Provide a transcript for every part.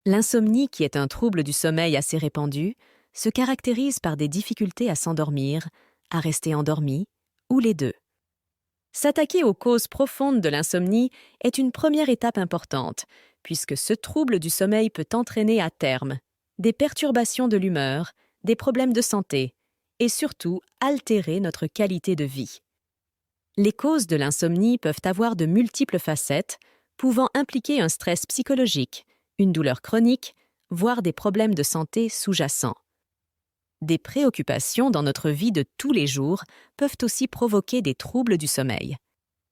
L'insomnie, qui est un trouble du sommeil assez répandu, se caractérise par des difficultés à s'endormir, à rester endormi, ou les deux. S'attaquer aux causes profondes de l'insomnie est une première étape importante, puisque ce trouble du sommeil peut entraîner à terme des perturbations de l'humeur, des problèmes de santé et surtout altérer notre qualité de vie. Les causes de l'insomnie peuvent avoir de multiples facettes, pouvant impliquer un stress psychologique, une douleur chronique, voire des problèmes de santé sous-jacents. Des préoccupations dans notre vie de tous les jours peuvent aussi provoquer des troubles du sommeil.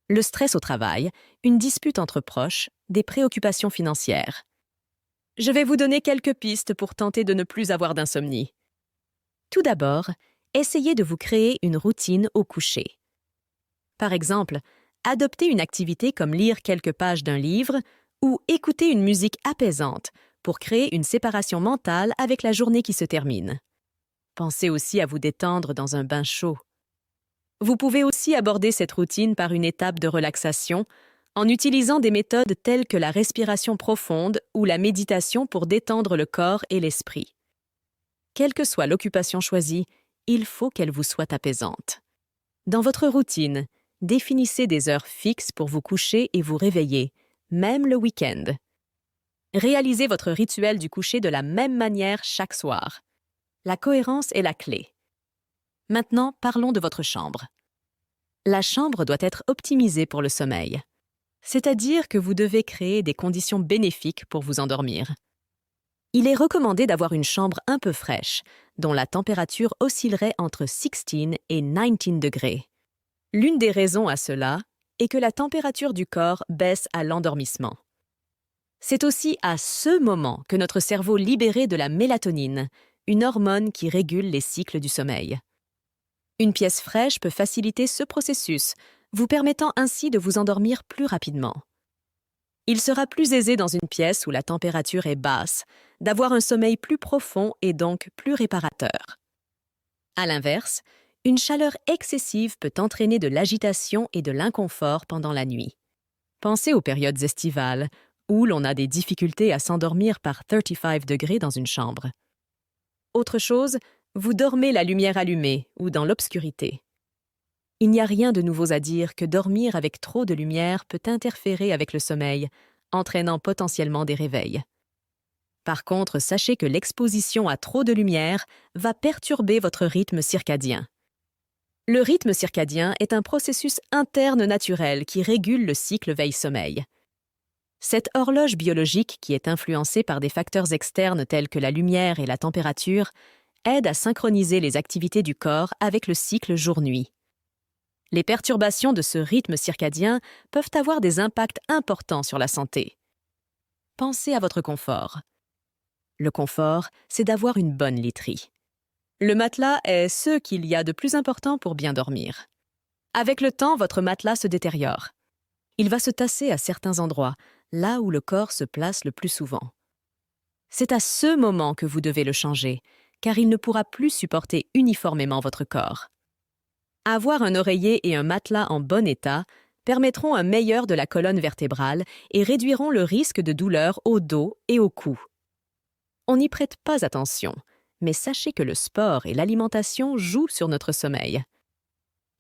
Le stress au travail, une dispute entre proches, des préoccupations financières. Je vais vous donner quelques pistes pour tenter de ne plus avoir d'insomnie. Tout d'abord, essayez de vous créer une routine au coucher. Par exemple, adoptez une activité comme lire quelques pages d'un livre ou écouter une musique apaisante pour créer une séparation mentale avec la journée qui se termine. Pensez aussi à vous détendre dans un bain chaud. Vous pouvez aussi aborder cette routine par une étape de relaxation en utilisant des méthodes telles que la respiration profonde ou la méditation pour détendre le corps et l'esprit. Quelle que soit l'occupation choisie, il faut qu'elle vous soit apaisante. Dans votre routine, définissez des heures fixes pour vous coucher et vous réveiller, même le week-end. Réalisez votre rituel du coucher de la même manière chaque soir. La cohérence est la clé. Maintenant, parlons de votre chambre. La chambre doit être optimisée pour le sommeil, c'est-à-dire que vous devez créer des conditions bénéfiques pour vous endormir. Il est recommandé d'avoir une chambre un peu fraîche, dont la température oscillerait entre 16 et 19 degrés. L'une des raisons à cela est que la température du corps baisse à l'endormissement. C'est aussi à ce moment que notre cerveau libérait de la mélatonine, une hormone qui régule les cycles du sommeil. Une pièce fraîche peut faciliter ce processus, vous permettant ainsi de vous endormir plus rapidement. Il sera plus aisé dans une pièce où la température est basse, d'avoir un sommeil plus profond et donc plus réparateur. À l'inverse, une chaleur excessive peut entraîner de l'agitation et de l'inconfort pendant la nuit. Pensez aux périodes estivales, où l'on a des difficultés à s'endormir par 35 degrés dans une chambre. Autre chose, vous dormez la lumière allumée ou dans l'obscurité. Il n'y a rien de nouveau à dire que dormir avec trop de lumière peut interférer avec le sommeil, entraînant potentiellement des réveils. Par contre, sachez que l'exposition à trop de lumière va perturber votre rythme circadien. Le rythme circadien est un processus interne naturel qui régule le cycle veille-sommeil. Cette horloge biologique, qui est influencée par des facteurs externes tels que la lumière et la température, aide à synchroniser les activités du corps avec le cycle jour-nuit. Les perturbations de ce rythme circadien peuvent avoir des impacts importants sur la santé. Pensez à votre confort. Le confort, c'est d'avoir une bonne literie. Le matelas est ce qu'il y a de plus important pour bien dormir. Avec le temps, votre matelas se détériore. Il va se tasser à certains endroits, là où le corps se place le plus souvent. C'est à ce moment que vous devez le changer, car il ne pourra plus supporter uniformément votre corps. Avoir un oreiller et un matelas en bon état permettront un meilleur de la colonne vertébrale et réduiront le risque de douleur au dos et au cou. On n'y prête pas attention, mais sachez que le sport et l'alimentation jouent sur notre sommeil.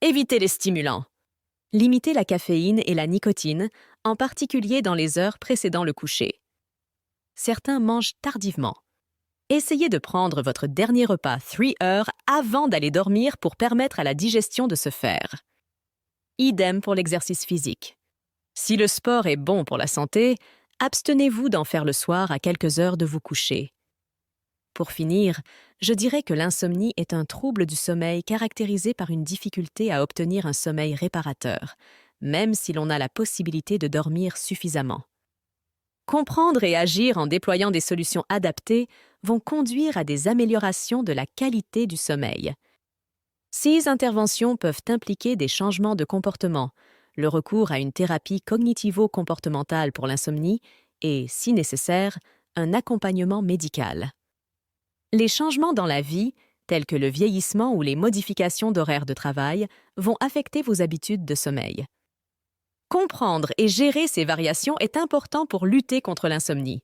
Évitez les stimulants. Limitez la caféine et la nicotine, en particulier dans les heures précédant le coucher. Certains mangent tardivement. Essayez de prendre votre dernier repas 3 heures avant d'aller dormir pour permettre à la digestion de se faire. Idem pour l'exercice physique. Si le sport est bon pour la santé, abstenez-vous d'en faire le soir à quelques heures de vous coucher. Pour finir, je dirais que l'insomnie est un trouble du sommeil caractérisé par une difficulté à obtenir un sommeil réparateur, même si l'on a la possibilité de dormir suffisamment. Comprendre et agir en déployant des solutions adaptées vont conduire à des améliorations de la qualité du sommeil. Ces interventions peuvent impliquer des changements de comportement, le recours à une thérapie cognitivo-comportementale pour l'insomnie et, si nécessaire, un accompagnement médical. Les changements dans la vie, tels que le vieillissement ou les modifications d'horaires de travail, vont affecter vos habitudes de sommeil. Comprendre et gérer ces variations est important pour lutter contre l'insomnie.